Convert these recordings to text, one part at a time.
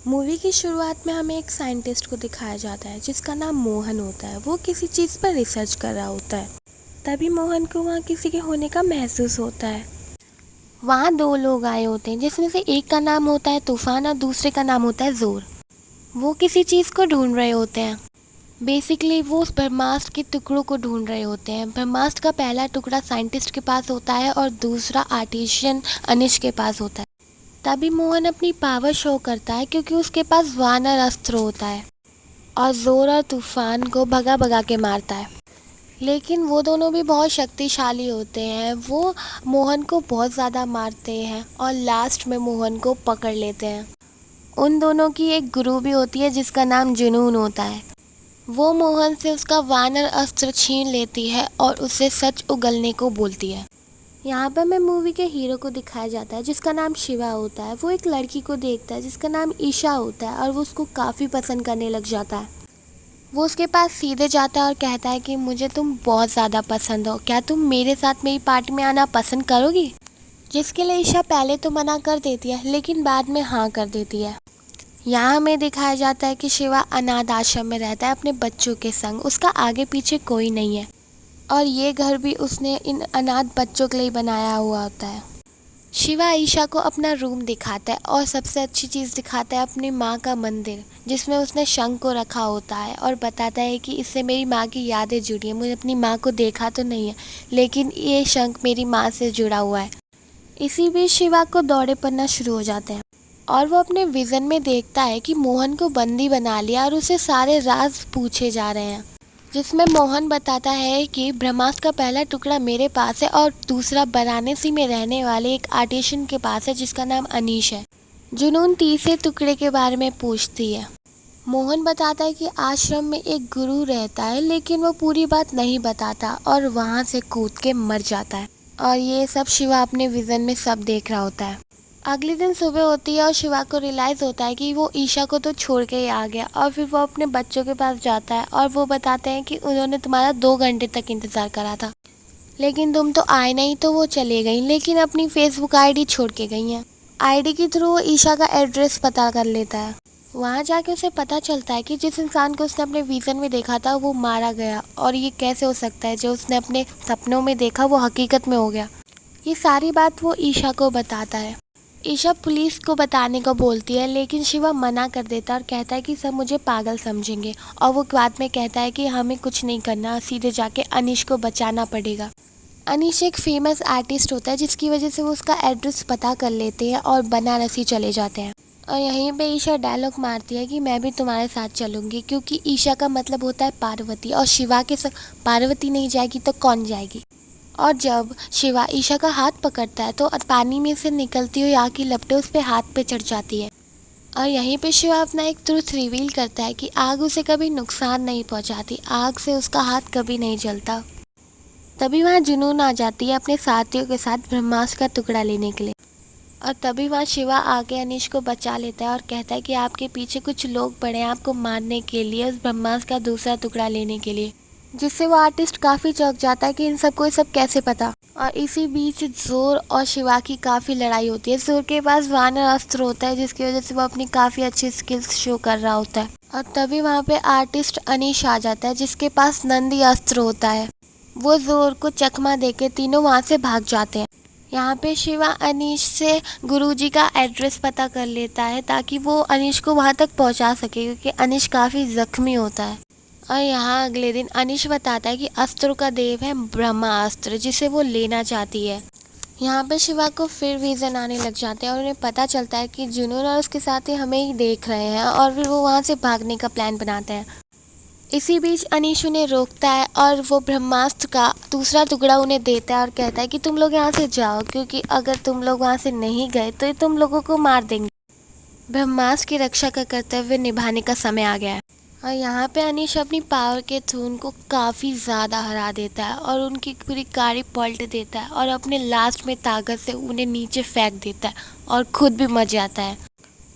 Movie की शुरुआत में हमें एक साइंटिस्ट को दिखाया जाता है जिसका नाम मोहन होता है। वो किसी चीज़ पर रिसर्च कर रहा होता है। तभी मोहन को वहाँ किसी के होने का महसूस होता है। वहाँ दो लोग आए होते हैं जिसमें से एक का नाम होता है तूफान और दूसरे का नाम होता है जोर। वो किसी चीज़ को ढूंढ रहे होते हैं। बेसिकली वो उस ब्रह्मास्त्र के टुकड़ों को ढूंढ रहे होते हैं। ब्रह्मास्त्र का पहला टुकड़ा साइंटिस्ट के पास होता है और दूसरा आर्टिशियन अनिश के पास होता है। तभी मोहन अपनी पावर शो करता है क्योंकि उसके पास वानर अस्त्र होता है और जोर और तूफान को भगा भगा के मारता है। लेकिन वो दोनों भी बहुत शक्तिशाली होते हैं। वो मोहन को बहुत ज़्यादा मारते हैं और लास्ट में मोहन को पकड़ लेते हैं। उन दोनों की एक गुरु भी होती है जिसका नाम जुनून होता है। वो मोहन से उसका वानर अस्त्र छीन लेती है और उसे सच उगलने को बोलती है। यहाँ पर हमें मूवी के हीरो को दिखाया जाता है जिसका नाम शिवा होता है। वो एक लड़की को देखता है जिसका नाम ईशा होता है और वो उसको काफ़ी पसंद करने लग जाता है। वो उसके पास सीधे जाता है और कहता है कि मुझे तुम बहुत ज़्यादा पसंद हो, क्या तुम मेरे साथ मेरी पार्टी में आना पसंद करोगी? जिसके लिए ईशा पहले तो मना कर देती है लेकिन बाद में हाँ कर देती है। यहाँ हमें दिखाया जाता है कि शिवा अनाथ आश्रम में रहता है अपने बच्चों के संग। उसका आगे पीछे कोई नहीं है और ये घर भी उसने इन अनाथ बच्चों के लिए बनाया हुआ होता है। शिवा ईशा को अपना रूम दिखाता है और सबसे अच्छी चीज़ दिखाता है अपनी माँ का मंदिर जिसमें उसने शंख को रखा होता है और बताता है कि इससे मेरी माँ की यादें जुड़ी हैं। मुझे अपनी माँ को देखा तो नहीं है लेकिन ये शंख मेरी माँ से जुड़ा हुआ है। इसी बीच शिवा को दौरे पड़ना शुरू हो जाते हैं और वो अपने विज़न में देखता है कि मोहन को बंदी बना लिया और उसे सारे राज पूछे जा रहे हैं। जिसमें मोहन बताता है कि ब्रह्मास्त्र का पहला टुकड़ा मेरे पास है और दूसरा वाराणसी में रहने वाले एक आर्टिशियन के पास है जिसका नाम अनीश है। जुनून तीसरे टुकड़े के बारे में पूछती है। मोहन बताता है कि आश्रम में एक गुरु रहता है लेकिन वो पूरी बात नहीं बताता और वहाँ से कूद के मर जाता है। और ये सब शिवा अपने विज़न में सब देख रहा होता है। अगले दिन सुबह होती है और शिवा को रियलाइज़ होता है कि वो ईशा को तो छोड़ के ही आ गया और फिर वो अपने बच्चों के पास जाता है और वो बताते हैं कि उन्होंने तुम्हारा 2 घंटे तक इंतज़ार करा था लेकिन तुम तो आए नहीं, तो वो चले गई लेकिन अपनी फेसबुक आईडी छोड़ के गई हैं। आईडी के थ्रू वो ईशा का एड्रेस पता कर लेता है। वहाँ जाके उसे पता चलता है कि जिस इंसान को उसने अपने विज़न में देखा था वो मारा गया और ये कैसे हो सकता है, जो उसने अपने सपनों में देखा वो हकीकत में हो गया। ये सारी बात वो ईशा को बताता है। ईशा पुलिस को बताने को बोलती है लेकिन शिवा मना कर देता है और कहता है कि सब मुझे पागल समझेंगे और वो बाद में कहता है कि हमें कुछ नहीं करना, सीधे जाके अनीश को बचाना पड़ेगा। अनीश एक फेमस आर्टिस्ट होता है जिसकी वजह से वो उसका एड्रेस पता कर लेते हैं और बनारसी चले जाते हैं। और यहीं पे ईशा डायलॉग मारती है कि मैं भी तुम्हारे साथ चलूँगी, क्योंकि ईशा का मतलब होता है पार्वती और शिवा के संग पार्वती नहीं जाएगी तो कौन जाएगी। और जब शिवा ईशा का हाथ पकड़ता है तो पानी में से निकलती हुई आग की लपटें उस पे हाथ पे चढ़ जाती है। और यहीं पे शिवा अपना एक ट्रुथ रिवील करता है कि आग उसे कभी नुकसान नहीं पहुंचाती, आग से उसका हाथ कभी नहीं जलता। तभी वहाँ जुनून आ जाती है अपने साथियों के साथ ब्रह्मास्त्र का टुकड़ा लेने के लिए। और तभी वहाँ शिवा आके अनीश को बचा लेता है और कहता है कि आपके पीछे कुछ लोग पड़े हैं आपको मारने के लिए, उस ब्रह्मास्त्र का दूसरा टुकड़ा लेने के लिए। जिससे वो आर्टिस्ट काफ़ी चौंक जाता है कि इन सबको ये सब कैसे पता। और इसी बीच जोर और शिवा की काफ़ी लड़ाई होती है। जोर के पास वानर अस्त्र होता है जिसकी वजह से वो अपनी काफ़ी अच्छी स्किल्स शो कर रहा होता है। और तभी वहाँ पे आर्टिस्ट अनीश आ जाता है जिसके पास नंदी अस्त्र होता है। वो जोर को चकमा देके तीनों वहाँ से भाग जाते हैं। यहाँ पे शिवा अनीश से गुरुजी का एड्रेस पता कर लेता है ताकि वो अनीश को वहाँ तक पहुँचा सके, क्योंकि अनीश काफ़ी ज़ख्मी होता है। और यहाँ अगले दिन अनीश बताता है कि अस्त्रों का देव है ब्रह्मास्त्र जिसे वो लेना चाहती है। यहाँ पे शिवा को फिर विज़न आने लग जाते हैं और उन्हें पता चलता है कि जुनून और उसके साथी हमें ही देख रहे हैं और फिर वो वहाँ से भागने का प्लान बनाते हैं। इसी बीच अनीश उन्हें रोकता है और वो ब्रह्मास्त्र का दूसरा टुकड़ा उन्हें देता है और कहता है कि तुम लोग यहाँ से जाओ, क्योंकि अगर तुम लोग वहाँ से नहीं गए तो ये तुम लोगों को मार देंगे। ब्रह्मास्त्र की रक्षा का कर्तव्य निभाने का समय आ गया है। और यहाँ पे अनीश अपनी पावर के थ्रू उनको काफ़ी ज़्यादा हरा देता है और उनकी पूरी गाड़ी पलट देता है और अपने लास्ट में ताकत से उन्हें नीचे फेंक देता है और खुद भी मर जाता है।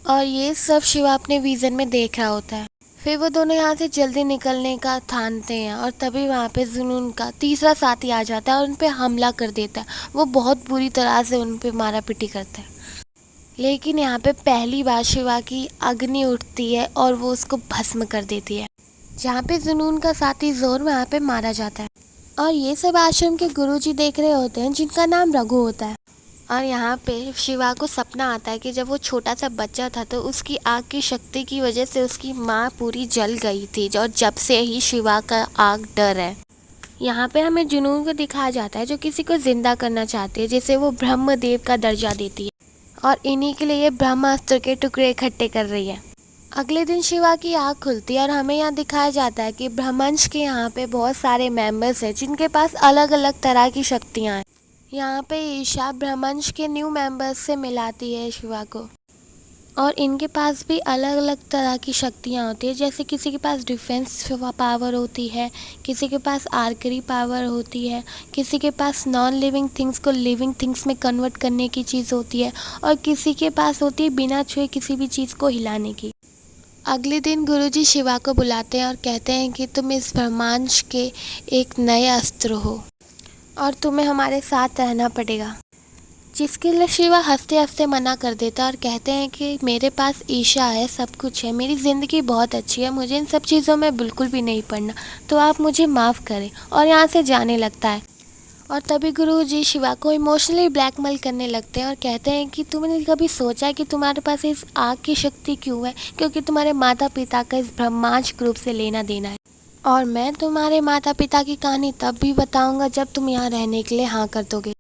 और ये सब शिवा अपने विज़न में देख रहा होता है। फिर वो दोनों यहाँ से जल्दी निकलने का ठानते हैं और तभी वहाँ पे जुनून का तीसरा साथी आ जाता है और उन पे हमला कर देता है। वो बहुत बुरी तरह से उन पे मारा पीटी करता है। लेकिन यहाँ पे पहली बार शिवा की अग्नि उठती है और वो उसको भस्म कर देती है। जहाँ पे जुनून का साथी जोर वहाँ पे मारा जाता है और ये सब आश्रम के गुरुजी देख रहे होते हैं जिनका नाम रघु होता है। और यहाँ पे शिवा को सपना आता है कि जब वो छोटा सा बच्चा था तो उसकी आग की शक्ति की वजह से उसकी माँ पूरी जल गई थी और जब से ही शिवा का आग डर है। यहाँ पे हमें जुनून को दिखाया जाता है जो किसी को जिंदा करना चाहती है, जिसे वो ब्रह्मदेव का दर्जा देती है और इन्हीं के लिए ब्रह्मास्त्र के टुकड़े इकट्ठे कर रही है। अगले दिन शिवा की आँख खुलती है और हमें यहाँ दिखाया जाता है कि ब्रह्मंश के यहाँ पे बहुत सारे मेंबर्स हैं जिनके पास अलग अलग तरह की शक्तियाँ हैं। यहाँ पे ईशा ब्रह्मंश के न्यू मेंबर्स से मिलाती है शिवा को और इनके पास भी अलग अलग तरह की शक्तियाँ होती है। जैसे किसी के पास डिफेंस पावर होती है, किसी के पास आर्करी पावर होती है, किसी के पास नॉन लिविंग थिंग्स को लिविंग थिंग्स में कन्वर्ट करने की चीज़ होती है और किसी के पास होती है बिना छुए किसी भी चीज़ को हिलाने की। अगले दिन गुरुजी शिवा को बुलाते हैं और कहते हैं कि तुम इस ब्रह्मांड के एक नए अस्त्र हो और तुम्हें हमारे साथ रहना पड़ेगा। जिसके लिए शिवा हंसते हंसते मना कर देता और कहते हैं कि मेरे पास ईशा है, सब कुछ है, मेरी ज़िंदगी बहुत अच्छी है, मुझे इन सब चीज़ों में बिल्कुल भी नहीं पड़ना, तो आप मुझे माफ़ करें। और यहाँ से जाने लगता है और तभी गुरुजी शिवा को इमोशनली ब्लैकमेल करने लगते हैं और कहते हैं कि तुमने कभी सोचा है कि तुम्हारे पास इस आग की शक्ति क्यों है? क्योंकि तुम्हारे माता पिता का इस ब्रह्मांड ग्रुप से लेना देना है और मैं तुम्हारे माता पिता की कहानी तब भी बताऊंगा जब तुम यहाँ रहने के लिए हाँ कर दोगे।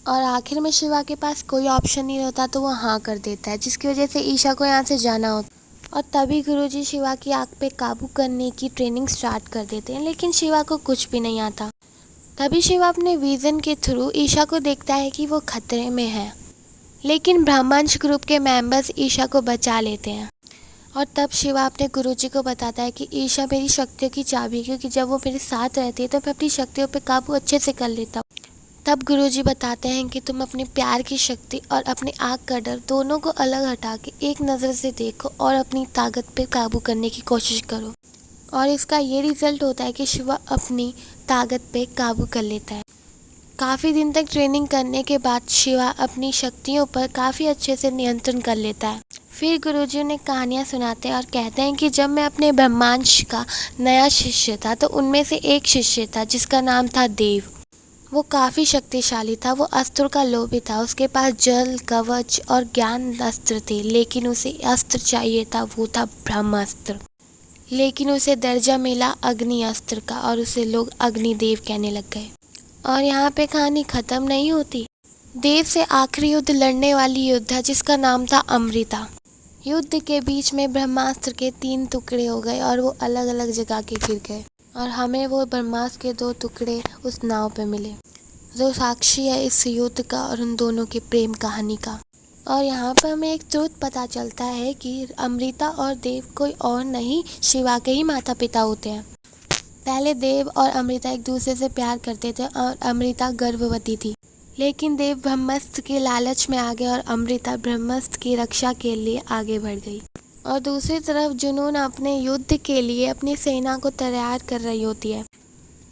और आखिर में शिवा के पास कोई ऑप्शन नहीं होता तो वो हाँ कर देता है, जिसकी वजह से ईशा को यहाँ से जाना होता। और तभी गुरुजी शिवा की आग पे काबू करने की ट्रेनिंग स्टार्ट कर देते हैं, लेकिन शिवा को कुछ भी नहीं आता। तभी शिवा अपने विजन के थ्रू ईशा को देखता है कि वो खतरे में है, लेकिन ब्रह्मांश ग्रुप के मेंबर्स ईशा को बचा लेते हैं। और तब शिवा अपने गुरुजी को बताता है कि ईशा मेरी शक्तियों की चाबी है, क्योंकि जब वो मेरे साथ रहती है तो मैं अपनी शक्तियों पे काबू अच्छे से कर लेता हूँ। तब गुरुजी बताते हैं कि तुम अपने प्यार की शक्ति और अपनी आग का डर दोनों को अलग हटा के एक नज़र से देखो और अपनी ताकत पे काबू करने की कोशिश करो। और इसका ये रिजल्ट होता है कि शिवा अपनी ताकत पे काबू कर लेता है। काफ़ी दिन तक ट्रेनिंग करने के बाद शिवा अपनी शक्तियों पर काफ़ी अच्छे से नियंत्रण कर लेता है। फिर गुरुजी उन्हें कहानियाँ सुनाते हैं और कहते हैं कि जब मैं अपने ब्रह्मांश का नया शिष्य था तो उनमें से एक शिष्य था जिसका नाम था देव। वो काफ़ी शक्तिशाली था, वो अस्त्रों का लोभी था, उसके पास जल कवच और ज्ञान अस्त्र थे, लेकिन उसे अस्त्र चाहिए था, वो था ब्रह्मास्त्र। लेकिन उसे दर्जा मिला अग्नि अस्त्र का और उसे लोग अग्निदेव कहने लग गए। और यहाँ पे कहानी ख़त्म नहीं होती। देव से आखिरी युद्ध लड़ने वाली योद्धा जिसका नाम था अमृता। युद्ध के बीच में ब्रह्मास्त्र के 3 टुकड़े हो गए और वो अलग अलग जगह के गिर गए और हमें वो ब्रह्मास्त्र के 2 टुकड़े उस नाव पे मिले, जो साक्षी है इस युद्ध का और उन दोनों की प्रेम कहानी का। और यहाँ पर हमें एक ट्रुथ पता चलता है कि अमृता और देव कोई और नहीं, शिवा के ही माता पिता होते हैं। पहले देव और अमृता एक दूसरे से प्यार करते थे और अमृता गर्भवती थी, लेकिन देव ब्रह्मास्त्र के लालच में आ गए और अमृता ब्रह्मास्त्र की रक्षा के लिए आगे बढ़ गई। और दूसरी तरफ जुनून अपने युद्ध के लिए अपनी सेना को तैयार कर रही होती है।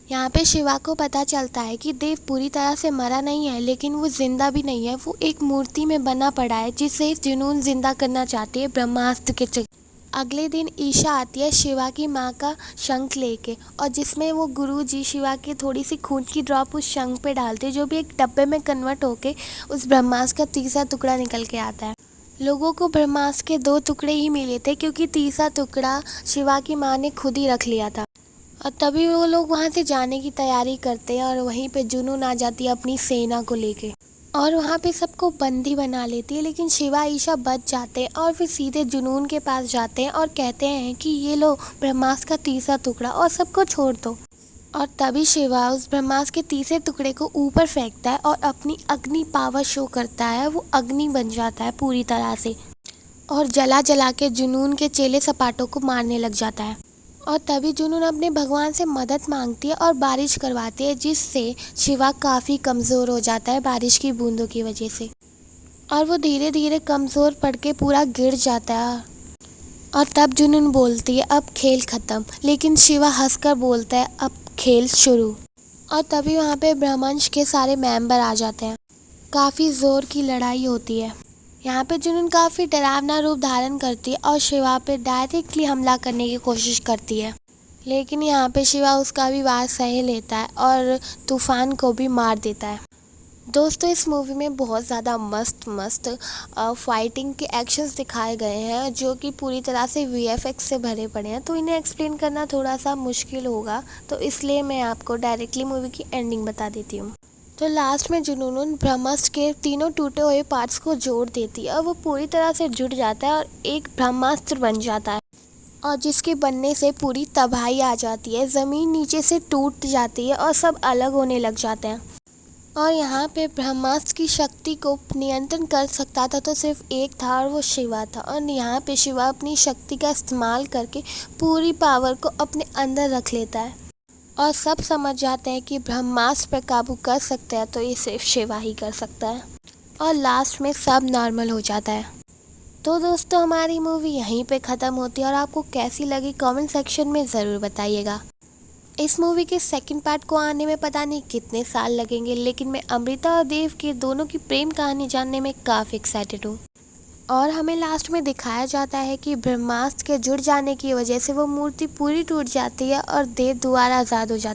यहाँ पे शिवा को पता चलता है कि देव पूरी तरह से मरा नहीं है, लेकिन वो जिंदा भी नहीं है, वो एक मूर्ति में बना पड़ा है जिसे जुनून जिंदा करना चाहती है ब्रह्मास्त्र के चक्कर। अगले दिन ईशा आती है शिवा की माँ का शंख लेके और जिसमें वो गुरुजी शिवा की थोड़ी सी खून की ड्रॉप उस शंख पे डालते हैं, जो भी एक डब्बे में कन्वर्ट होके उस ब्रह्मास्त्र का तीसरा टुकड़ा निकल के आता है। लोगों को ब्रह्मास्त्र के 2 टुकड़े ही मिले थे क्योंकि तीसरा टुकड़ा शिवा की माँ ने खुद ही रख लिया था। और तभी वो लोग वहाँ से जाने की तैयारी करते हैं और वहीं पे जुनून आ जाती है अपनी सेना को लेके और वहाँ पे सबको बंदी बना लेती है, लेकिन शिवा ईशा बच जाते हैं और फिर सीधे जुनून के पास जाते हैं और कहते हैं कि ये लो ब्रह्मास्त्र का तीसरा टुकड़ा और सबको छोड़ दो। और तभी शिवा उस ब्रह्मास्त्र के तीसरे टुकड़े को ऊपर फेंकता है और अपनी अग्नि पावर शो करता है। वो अग्नि बन जाता है पूरी तरह से और जला जला के जुनून के चेले सपाटों को मारने लग जाता है। और तभी जुनून अपने भगवान से मदद मांगती है और बारिश करवाती है, जिससे शिवा काफ़ी कमज़ोर हो जाता है बारिश की बूंदों की वजह से और वो धीरे धीरे कमज़ोर पड़ के पूरा गिर जाता है। और तब जुनून बोलती है अब खेल ख़त्म, लेकिन शिवा हंसकर बोलता है अब खेल शुरू। और तभी वहाँ पे ब्रह्मांश के सारे मेंबर आ जाते हैं। काफ़ी ज़ोर की लड़ाई होती है यहाँ पे जुनून काफ़ी डरावना रूप धारण करती है और शिवा पे डायरेक्टली हमला करने की कोशिश करती है, लेकिन यहाँ पे शिवा उसका भी बात सही लेता है और तूफान को भी मार देता है। दोस्तों, इस मूवी में बहुत ज़्यादा मस्त फाइटिंग के एक्शंस दिखाए गए हैं जो कि पूरी तरह से वीएफएक्स से भरे पड़े हैं, तो इन्हें एक्सप्लेन करना थोड़ा सा मुश्किल होगा, तो इसलिए मैं आपको डायरेक्टली मूवी की एंडिंग बता देती हूँ। तो लास्ट में जुनून ब्रह्मास्त्र के तीनों टूटे हुए पार्ट्स को जोड़ देती है और वो पूरी तरह से जुड़ जाता है और एक ब्रह्मास्त्र बन जाता है, और जिसके बनने से पूरी तबाही आ जाती है, ज़मीन नीचे से टूट जाती है और सब अलग होने लग जाते हैं। और यहाँ पे ब्रह्मास्त्र की शक्ति को नियंत्रण कर सकता था तो सिर्फ एक था और वो शिवा था, और यहाँ पे शिवा अपनी शक्ति का इस्तेमाल करके पूरी पावर को अपने अंदर रख लेता है और सब समझ जाते हैं कि ब्रह्मास्त्र पर काबू कर सकता है तो ये सिर्फ शिवा ही कर सकता है, और लास्ट में सब नॉर्मल हो जाता है। तो दोस्तों, हमारी मूवी यहीं पे ख़त्म होती है और आपको कैसी लगी कमेंट सेक्शन में ज़रूर बताइएगा। इस मूवी के सेकंड पार्ट को आने में पता नहीं कितने साल लगेंगे, लेकिन मैं अमृता और देव के दोनों की प्रेम कहानी जानने में काफ़ी एक्साइटेड हूँ। और हमें लास्ट में दिखाया जाता है कि ब्रह्मास्त्र के जुड़ जाने की वजह से वो मूर्ति पूरी टूट जाती है और देव दोबारा आज़ाद हो जाता है।